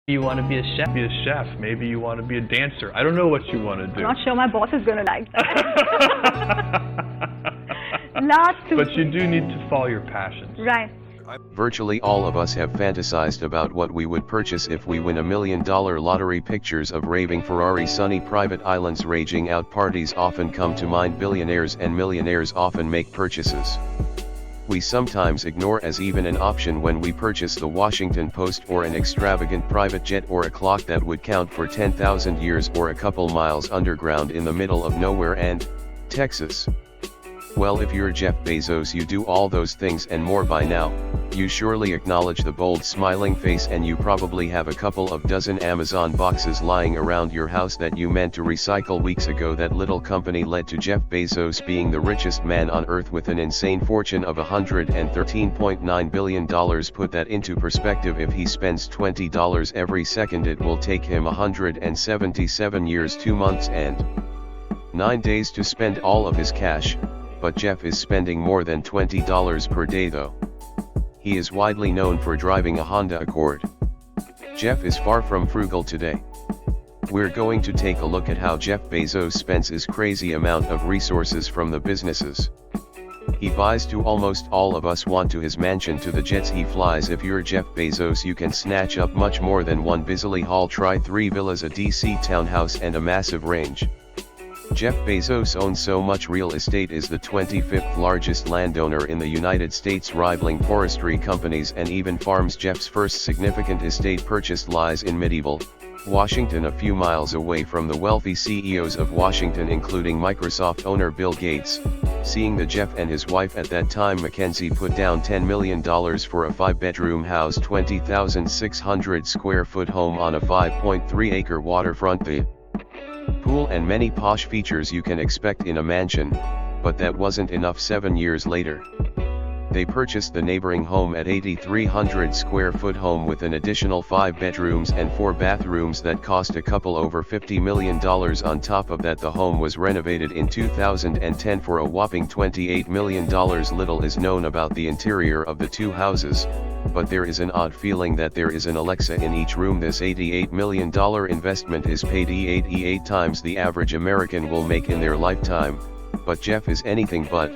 You want to be a chef? Be a chef. Maybe you want to be a dancer. I don't know what you want to do. I'm not sure my boss is going to like that. Lots to But you do need to follow your passions. Right. Virtually all of us have fantasized about what we would purchase if we win $1 million lottery. Pictures of raving Ferrari, sunny private islands, raging out parties often come to mind. Billionaires and millionaires often make purchases we sometimes ignore as even an option when we purchase the Washington Post or an extravagant private jet or a clock that would count for 10,000 years or a couple miles underground in the middle of nowhere and Texas. Well, if you're Jeff Bezos, you do all those things and more by now. You surely acknowledge the bold smiling face, and you probably have a couple of dozen Amazon boxes lying around your house that you meant to recycle weeks ago. That little company led to Jeff Bezos being the richest man on earth with an insane fortune of $113.9 billion. Put that into perspective: if he spends $20 every second, it will take him 177 years, 2 months and 9 days to spend all of his cash. But Jeff is spending more than $20 per day though. He is widely known for driving a Honda Accord. Jeff is far from frugal today. We're going to take a look at how Jeff Bezos spends his crazy amount of resources from the businesses he buys to almost all of us want, to his mansion, to the jets he flies. If you're Jeff Bezos, you can snatch up much more than one busily hall. Try 3 villas, a DC townhouse and a massive range. Jeff Bezos owns so much real estate, is the 25th largest landowner in the United States, rivaling forestry companies and even farms. Jeff's first significant estate purchase lies in medieval Washington, a few miles away from the wealthy CEOs of Washington, including Microsoft owner Bill Gates. Seeing the Jeff and his wife at that time, Mackenzie, put down $10 million for a 5-bedroom house, 20,600 square foot home on a 5.3-acre waterfront. The pool and many posh features you can expect in a mansion, but that wasn't enough. 7 years later, they purchased the neighboring home at 8,300 square foot home with an additional 5 bedrooms and 4 bathrooms that cost a couple over $50 million. On top of that, the home was renovated in 2010 for a whopping $28 million. Little is known about the interior of the two houses, but there is an odd feeling that there is an Alexa in each room. This $88 million investment is paid 88 times the average American will make in their lifetime, but Jeff is anything but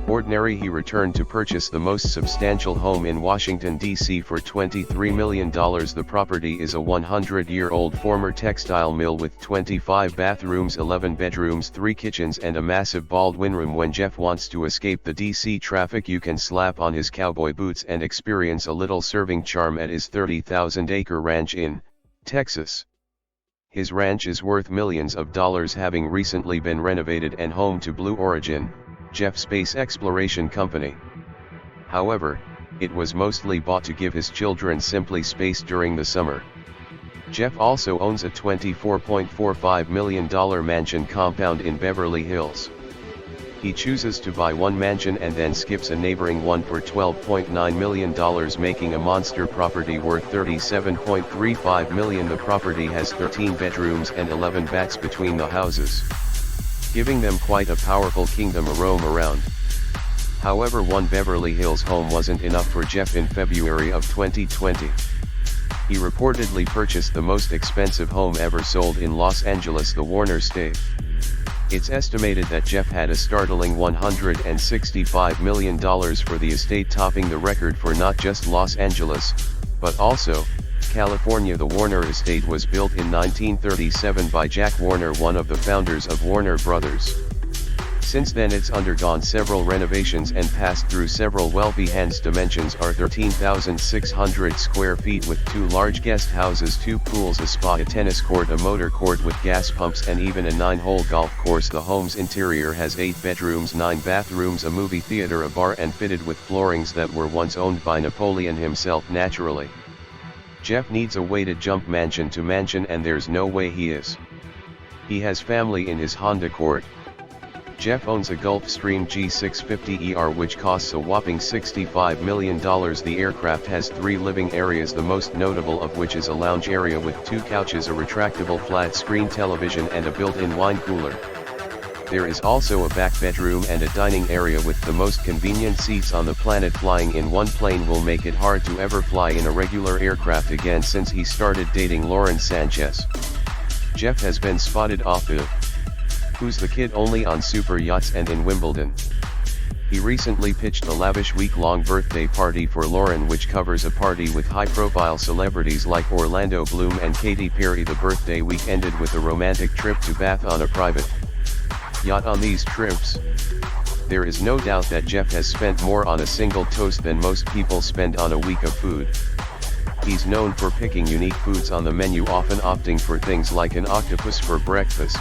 ordinary. He returned to purchase the most substantial home in Washington, D.C. for $23 million. The property is a 100-year-old former textile mill with 25 bathrooms, 11 bedrooms, 3 kitchens and a massive Baldwin room. When Jeff wants to escape the D.C. traffic, you can slap on his cowboy boots and experience a little serving charm at his 30,000-acre ranch in Texas. His ranch is worth millions of dollars, having recently been renovated and home to Blue Origin, Jeff's space exploration company. However, it was mostly bought to give his children simply space during the summer. Jeff also owns a $24.45 million mansion compound in Beverly Hills. He chooses to buy one mansion and then skips a neighboring one for $12.9 million, making a monster property worth $37.35 million. The property has 13 bedrooms and 11 baths between the houses, giving them quite a powerful kingdom to roam around. However, one Beverly Hills home wasn't enough for Jeff. In February of 2020, he reportedly purchased the most expensive home ever sold in Los Angeles, the Warner State. It's estimated that Jeff had a startling $165 million for the estate, topping the record for not just Los Angeles, but also California. The Warner estate was built in 1937 by Jack Warner, one of the founders of Warner Brothers. Since then it's undergone several renovations and passed through several wealthy hands. Dimensions are 13,600 square feet with 2 large guest houses, 2 pools, a spa, a tennis court, a motor court with gas pumps and even a 9-hole golf course. The home's interior has 8 bedrooms, 9 bathrooms, a movie theater, a bar, and fitted with floorings that were once owned by Napoleon himself. Naturally, Jeff needs a way to jump mansion to mansion, and there's no way he is. He has family in his Honda Accord. Jeff owns a Gulfstream G650ER which costs a whopping $65 million. The aircraft has 3 living areas, the most notable of which is a lounge area with 2 couches, a retractable flat-screen television and a built-in wine cooler. There is also a back bedroom and a dining area with the most convenient seats on the planet. Flying in one plane will make it hard to ever fly in a regular aircraft again since he started dating Lauren Sanchez. Jeff has been spotted off the Who's the Kid only on super yachts and in Wimbledon. He recently pitched a lavish week-long birthday party for Lauren, which covers a party with high-profile celebrities like Orlando Bloom and Katy Perry. The birthday week ended with a romantic trip to Bath on a private yacht. On these trips, there is no doubt that Jeff has spent more on a single toast than most people spend on a week of food. He's known for picking unique foods on the menu, often opting for things like an octopus for breakfast.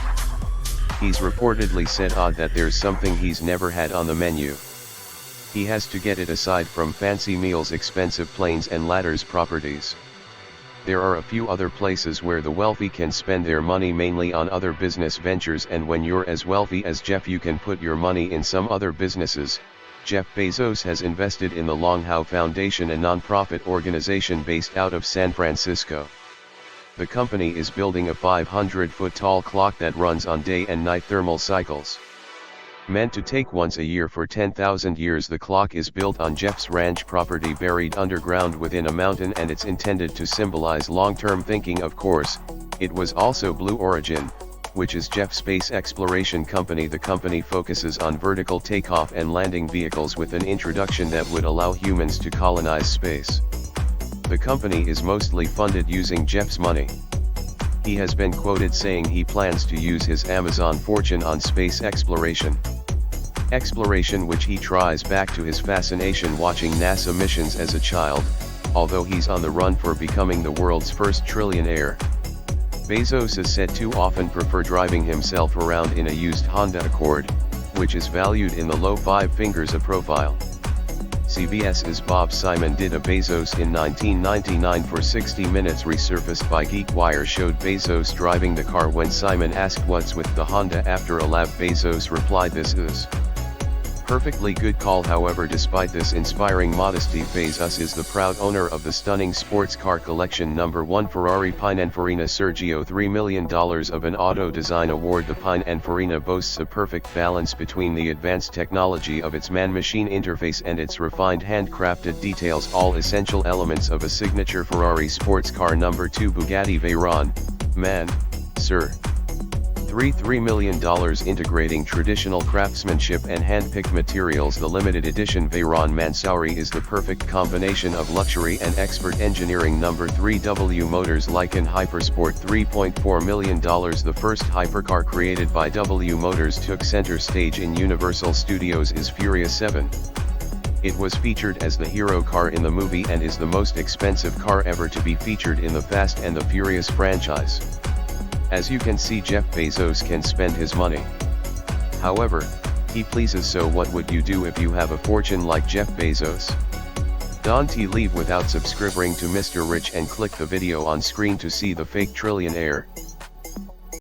He's reportedly said that there's something he's never had on the menu. He has to get it. Aside from fancy meals, expensive planes and ladders properties, there are a few other places where the wealthy can spend their money, mainly on other business ventures, and when you're as wealthy as Jeff, you can put your money in some other businesses. Jeff Bezos has invested in the Long How Foundation, a non-profit organization based out of San Francisco. The company is building a 500-foot-tall clock that runs on day and night thermal cycles. Meant to take once a year for 10,000 years, the clock is built on Jeff's ranch property buried underground within a mountain, and it's intended to symbolize long-term thinking. Of course, it was also Blue Origin, which is Jeff's space exploration company. The company focuses on vertical takeoff and landing vehicles with an introduction that would allow humans to colonize space. The company is mostly funded using Jeff's money. He has been quoted saying he plans to use his Amazon fortune on space exploration. Exploration which he tries back to his fascination watching NASA missions as a child, although he's on the run for becoming the world's first trillionaire. Bezos is said to often prefer driving himself around in a used Honda Accord, which is valued in the low five figures a profile. CBS's Bob Simon did a Bezos in 1999 for 60 Minutes. Resurfaced by GeekWire showed Bezos driving the car. When Simon asked what's with the Honda after a lap, Bezos replied, "This is perfectly good call." However, despite this inspiring modesty, Bezos is the proud owner of the stunning sports car collection. Number 1 Ferrari Pininfarina Sergio, $3 million of an auto design award. The Pininfarina boasts a perfect balance between the advanced technology of its man-machine interface and its refined handcrafted details, all essential elements of a signature Ferrari sports car. Number 2 Bugatti Veyron, Man, Sir. $3 million, integrating traditional craftsmanship and hand-picked materials. The limited edition Veyron Mansouri is the perfect combination of luxury and expert engineering. Number 3 W Motors Lykan Hypersport, $3.4 million. The first hypercar created by W Motors took center stage in Universal Studios is Furious 7. It was featured as the hero car in the movie and is the most expensive car ever to be featured in the Fast and the Furious franchise. As you can see, Jeff Bezos can spend his money. However, he pleases. So what would you do if you have a fortune like Jeff Bezos? Don't leave without subscribing to Mr. Rich and click the video on screen to see the fake trillionaire.